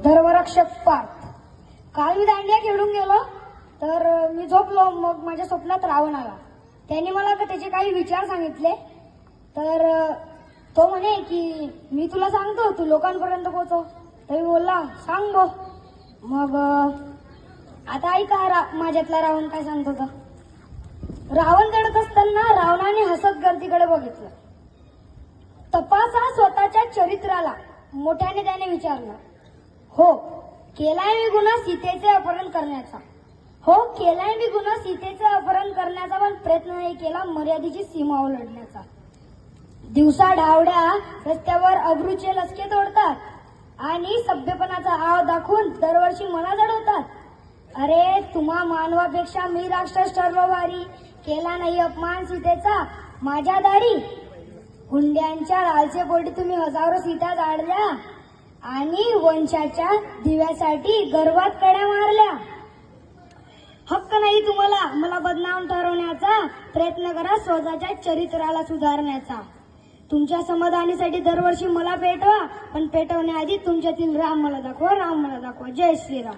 धर्मरक्षक पार्थ. काल मी दांडिया खेळून गेलो तर मी झोपलो. मग माझ्या स्वप्नात रावण आला. त्यांनी मला त्याचे काही विचार सांगितले. तर तो म्हणे की मी तुला सांगतो, तू लोकांपर्यंत पोहोचव. तर मी बोलला सांग बो. मग आता ऐका माझ्यातला रावण काय सांगत होता. रावण चढत असताना रावणाने हसत गर्दीकडे बघितलं. तपासा स्वतःच्या चरित्राला, मोठ्याने त्याने विचारलं. हो केलाय मी गुन्हा सीतेचे अपहरण करण्याचा. हो केलाय मी गुन्हा सीतेचे अपहरण करण्याचा, पण प्रयत्न नाही केला मर्यादेची सीमा ओलांडण्याचा. दिवसा ढावड्या रस्त्यावर अब्रूचे लचके तोडतात आणि सभ्यपणाचा आव दाखवून दरवर्षी मला चढवतात. अरे तुम्हा मानवापेक्षा मी राक्षस ठरलो भारी. केला नाही अपमान सीतेचा माझ्या दारी. हुंड्यांच्या लालचे पोटी तुम्ही हजारो सीता जाळल्या आणि वंशाच्या दिव्यासाठी गर्वात कड्या मारल्या. हक्क नाही तुम्हाला मला बदनाम ठरवण्याचा. प्रयत्न करा स्वतःच्या चरित्राला सुधारण्याचा. तुमच्या समाधानासाठी दरवर्षी मला पेटवा, पण पेटवण्याआधी तुमच्यातील राम मला दाखवा, राम मला दाखवा. जय श्रीराम.